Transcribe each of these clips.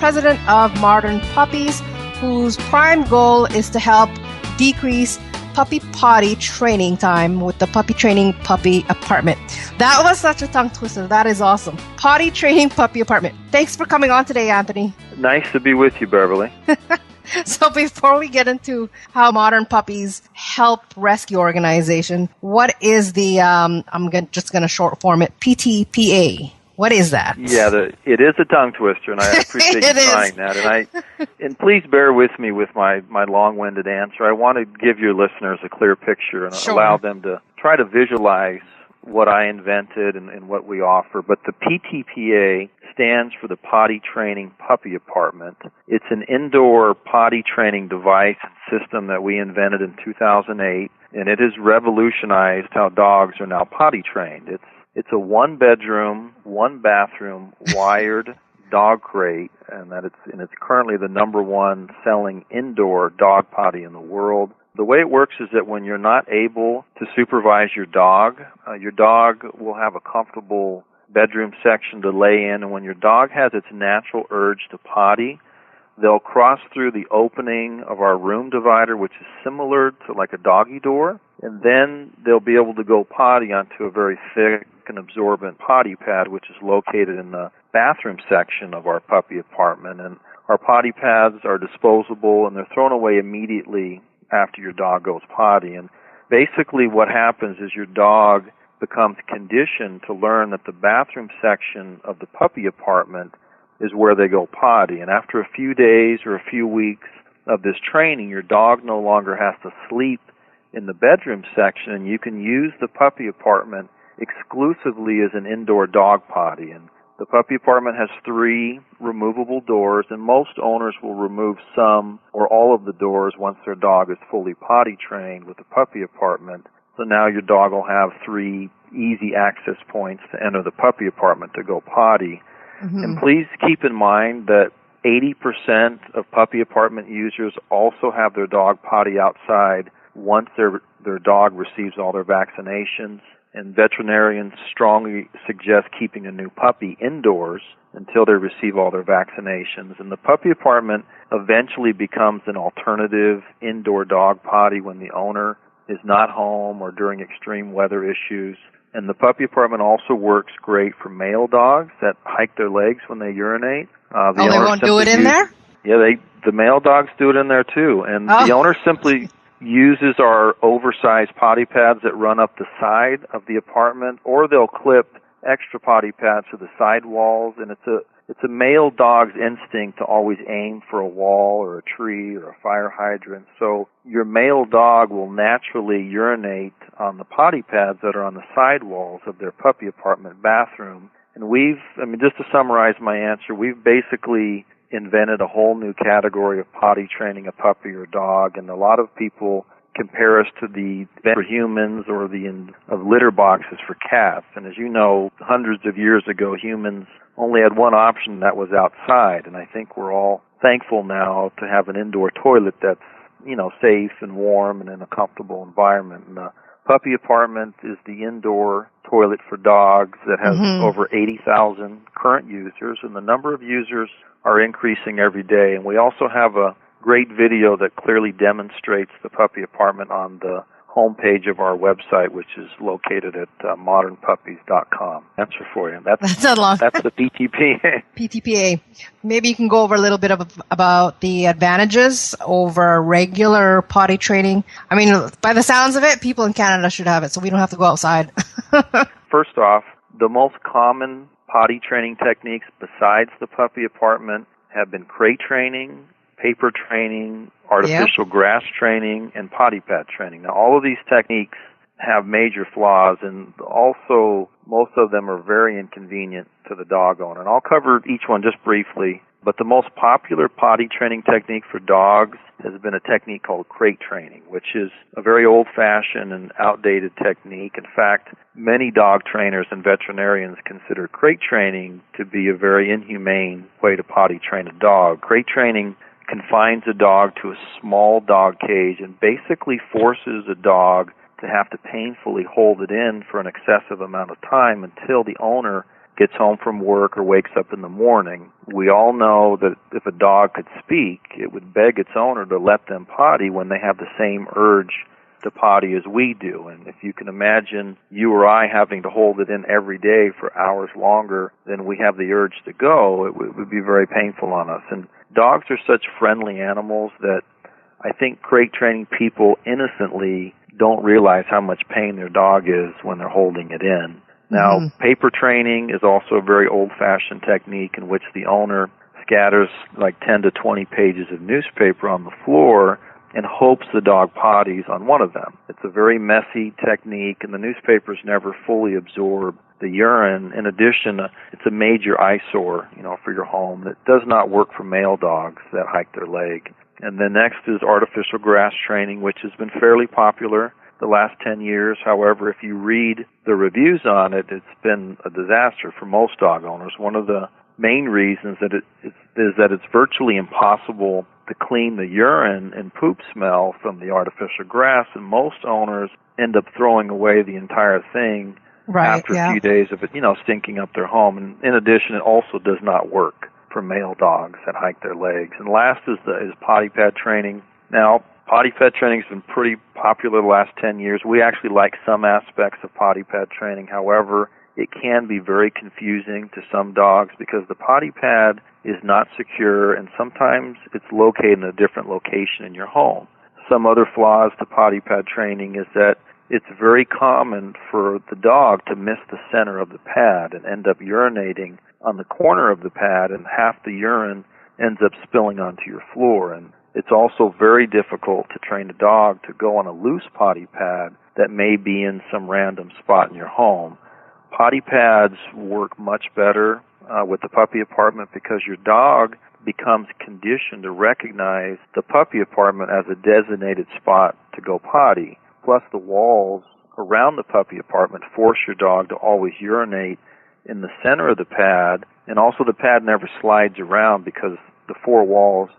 president of Modern Puppies, whose prime goal is to help decrease puppy potty training time with the Puppy Training Puppy Apartment. That was such a tongue twister. That is awesome. Potty Training Puppy Apartment. Thanks for coming on today, Anthony. Nice to be with you, Beverly. So before we get into how Modern Puppies help rescue organization, what is the, just going to short form it, PTPA? What is that? Yeah, it is a tongue twister, and I appreciate you trying that. And please bear with me with my long-winded answer. I want to give your listeners a clear picture and allow them to try to visualize what I invented and what we offer. But the PTPA stands for the Potty Training Puppy Apartment. It's an indoor potty training device and system that we invented in 2008, and it has revolutionized how dogs are now potty trained. It's a one-bedroom, one-bathroom, wired dog crate, and it's currently the number one selling indoor dog potty in the world. The way it works is that when you're not able to supervise your dog will have a comfortable bedroom section to lay in, and when your dog has its natural urge to potty, they'll cross through the opening of our room divider, which is similar to like a doggy door, and then they'll be able to go potty onto a very thick and absorbent potty pad, which is located in the bathroom section of our puppy apartment. And our potty pads are disposable, and they're thrown away immediately after your dog goes potty. And basically what happens is your dog becomes conditioned to learn that the bathroom section of the puppy apartment is where they go potty. And after a few days or a few weeks of this training, your dog no longer has to sleep in the bedroom section, and you can use the puppy apartment exclusively as an indoor dog potty. And the puppy apartment has 3 removable doors, and most owners will remove some or all of the doors once their dog is fully potty trained with the puppy apartment. So now your dog will have 3 easy access points to enter the puppy apartment to go potty. Mm-hmm. And please keep in mind that 80% of puppy apartment users also have their dog potty outside once their dog receives all their vaccinations. And veterinarians strongly suggest keeping a new puppy indoors until they receive all their vaccinations. And the puppy apartment eventually becomes an alternative indoor dog potty when the owner is not home or during extreme weather issues. And the puppy apartment also works great for male dogs that hike their legs when they urinate. They won't do it in there? Yeah, the male dogs do it in there too. And the owner simply uses our oversized potty pads that run up the side of the apartment, or they'll clip extra potty pads to the side walls. And it's a male dog's instinct to always aim for a wall or a tree or a fire hydrant. So your male dog will naturally urinate on the potty pads that are on the side walls of their puppy apartment bathroom. And just to summarize my answer, we've basically invented a whole new category of potty training a puppy or dog, and a lot of people compare us to the for humans or of litter boxes for cats. And as you know, hundreds of years ago, humans only had one option, that was outside. And I think we're all thankful now to have an indoor toilet that's, safe and warm and in a comfortable environment. And the puppy apartment is the indoor toilet for dogs that has over 80,000 current users, and the number of users are increasing every day. And we also have a great video that clearly demonstrates the puppy apartment on the homepage of our website, which is located at modernpuppies.com. Answer for you. That's the PTPA. PTPA. Maybe you can go over a little bit about the advantages over regular potty training. I mean, by the sounds of it, people in Canada should have it, so we don't have to go outside. First off, the most common potty training techniques besides the puppy apartment have been crate training, paper training, artificial grass training, and potty pad training. Now, all of these techniques have major flaws, and also most of them are very inconvenient to the dog owner. And I'll cover each one just briefly, but the most popular potty training technique for dogs has been a technique called crate training, which is a very old-fashioned and outdated technique. In fact, many dog trainers and veterinarians consider crate training to be a very inhumane way to potty train a dog. Crate training confines a dog to a small dog cage and basically forces a dog to have to painfully hold it in for an excessive amount of time until the owner gets home from work or wakes up in the morning, we all know that if a dog could speak, it would beg its owner to let them potty when they have the same urge to potty as we do. And if you can imagine you or I having to hold it in every day for hours longer than we have the urge to go, it would be very painful on us. And dogs are such friendly animals that I think crate training people innocently don't realize how much pain their dog is when they're holding it in. Now, paper training is also a very old-fashioned technique in which the owner scatters like 10 to 20 pages of newspaper on the floor and hopes the dog potties on one of them. It's a very messy technique, and the newspapers never fully absorb the urine. In addition, it's a major eyesore, for your home. That does not work for male dogs that hike their leg. And then next is artificial grass training, which has been fairly popular the last 10 years. However, if you read the reviews on it, it's been a disaster for most dog owners. One of the main reasons is that it's virtually impossible to clean the urine and poop smell from the artificial grass, and most owners end up throwing away the entire thing after a few days of it, stinking up their home. And in addition, it also does not work for male dogs that hike their legs. And last is potty pad training. Now, potty pad training has been pretty popular the last 10 years. We actually like some aspects of potty pad training. However, it can be very confusing to some dogs because the potty pad is not secure, and sometimes it's located in a different location in your home. Some other flaws to potty pad training is that it's very common for the dog to miss the center of the pad and end up urinating on the corner of the pad, and half the urine ends up spilling onto your floor. And it's also very difficult to train a dog to go on a loose potty pad that may be in some random spot in your home. Potty pads work much better with the puppy apartment because your dog becomes conditioned to recognize the puppy apartment as a designated spot to go potty. Plus, the walls around the puppy apartment force your dog to always urinate in the center of the pad, and also the pad never slides around because the four walls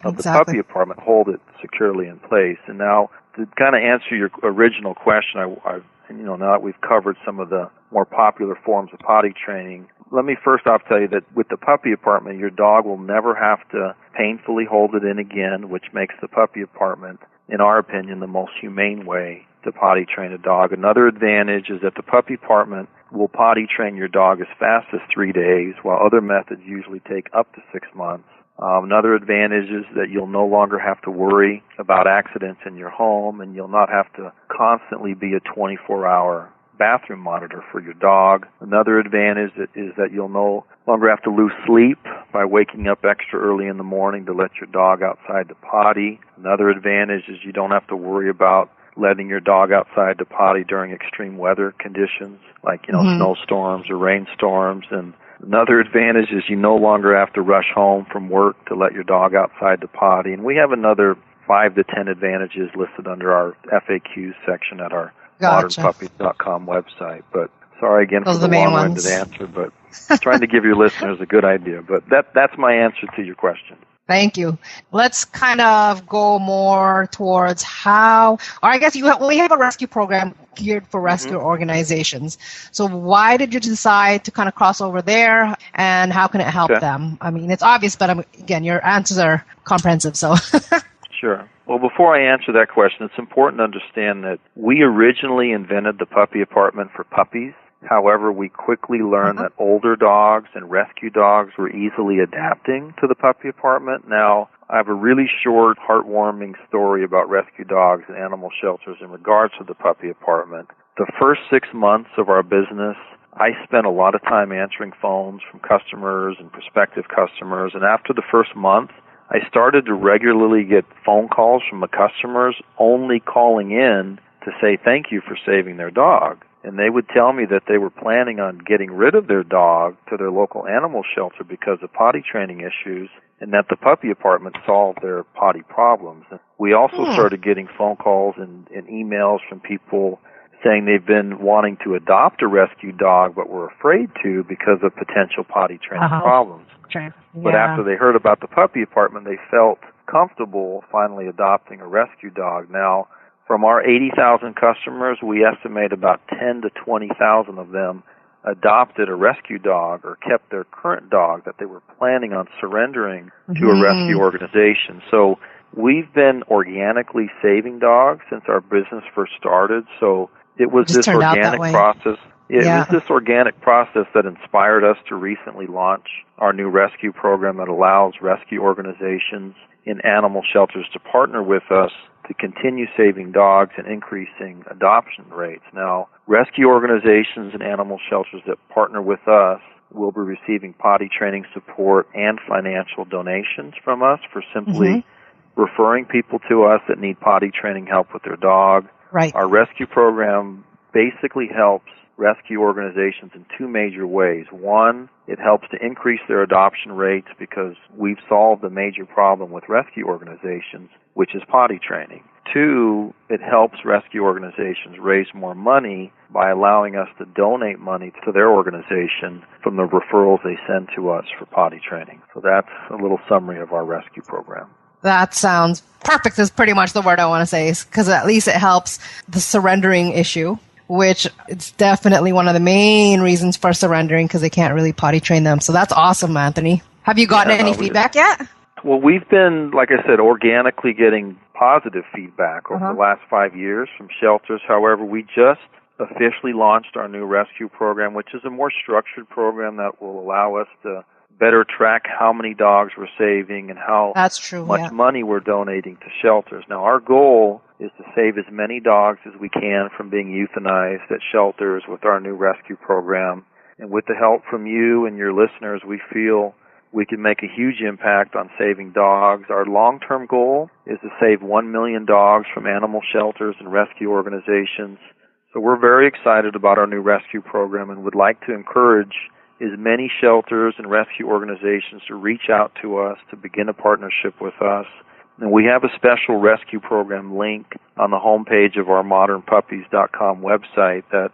of the puppy apartment hold it securely in place. And now, to kind of answer your original question, now that we've covered some of the more popular forms of potty training, let me first off tell you that with the puppy apartment, your dog will never have to painfully hold it in again, which makes the puppy apartment, in our opinion, the most humane way to potty train a dog. Another advantage is that the puppy apartment will potty train your dog as fast as 3 days, while other methods usually take up to 6 months. Another advantage is that you'll no longer have to worry about accidents in your home, and you'll not have to constantly be a 24-hour bathroom monitor for your dog. Another advantage is that you'll no longer have to lose sleep by waking up extra early in the morning to let your dog outside to potty. Another advantage is you don't have to worry about letting your dog outside to potty during extreme weather conditions like, snowstorms or rainstorms. And another advantage is you no longer have to rush home from work to let your dog outside to potty. And we have another 5 to 10 advantages listed under our FAQs section at our modernpuppies.com website. But sorry again for the long-winded answer, but trying to give your listeners a good idea. But that's my answer to your question. Thank you. Let's kind of go more towards we have a rescue program geared for rescue organizations. So why did you decide to kind of cross over there, and how can it help them? I mean, it's obvious, but again, your answers are comprehensive, so. Sure. Well, before I answer that question, it's important to understand that we originally invented the puppy apartment for puppies. However, we quickly learned that older dogs and rescue dogs were easily adapting to the puppy apartment. Now, I have a really short, heartwarming story about rescue dogs and animal shelters in regards to the puppy apartment. The first 6 months of our business, I spent a lot of time answering phones from customers and prospective customers, and after the first month, I started to regularly get phone calls from the customers only calling in to say thank you for saving their dog. And they would tell me that they were planning on getting rid of their dog to their local animal shelter because of potty training issues, and that the puppy apartment solved their potty problems. We also started getting phone calls and emails from people saying they've been wanting to adopt a rescue dog but were afraid to because of potential potty training problems. But after they heard about the puppy apartment, they felt comfortable finally adopting a rescue dog. Now, from our 80,000 customers, we estimate about 10 to 20,000 of them adopted a rescue dog or kept their current dog that they were planning on surrendering to a rescue organization. So we've been organically saving dogs since our business first started. So it was this organic process. It was this organic process that inspired us to recently launch our new rescue program that allows rescue organizations in animal shelters to partner with us to continue saving dogs and increasing adoption rates. Now, rescue organizations and animal shelters that partner with us will be receiving potty training support and financial donations from us for simply referring people to us that need potty training help with their dog. Right. Our rescue program basically helps rescue organizations in two major ways. One, it helps to increase their adoption rates because we've solved the major problem with rescue organizations, which is potty training. Two, it helps rescue organizations raise more money by allowing us to donate money to their organization from the referrals they send to us for potty training. So that's a little summary of our rescue program. That sounds perfect is pretty much the word I want to say, because at least it helps the surrendering issue, which it's definitely one of the main reasons for surrendering because they can't really potty train them. So that's awesome, Anthony. Have you gotten any feedback yet? Well, we've been, like I said, organically getting positive feedback over the last 5 years from shelters. However, we just officially launched our new rescue program, which is a more structured program that will allow us to better track how many dogs we're saving and how much money we're donating to shelters. Now, our goal is to save as many dogs as we can from being euthanized at shelters with our new rescue program. And with the help from you and your listeners, we feel we can make a huge impact on saving dogs. Our long-term goal is to save 1 million dogs from animal shelters and rescue organizations. So we're very excited about our new rescue program and would like to encourage as many shelters and rescue organizations to reach out to us to begin a partnership with us. And we have a special rescue program link on the homepage of our modernpuppies.com website that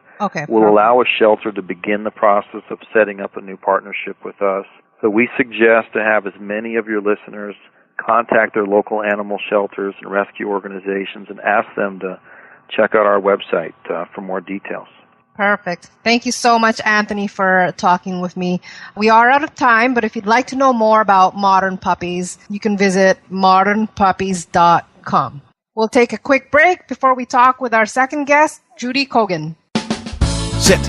will allow a shelter to begin the process of setting up a new partnership with us. So we suggest to have as many of your listeners contact their local animal shelters and rescue organizations and ask them to check out our website for more details. Perfect. Thank you so much, Anthony, for talking with me. We are out of time, but if you'd like to know more about Modern Puppies, you can visit modernpuppies.com. We'll take a quick break before we talk with our second guest, Judy Kogan. Sit.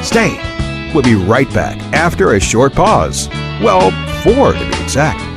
Stay. We'll be right back after a short pause. Well, 4 to be exact.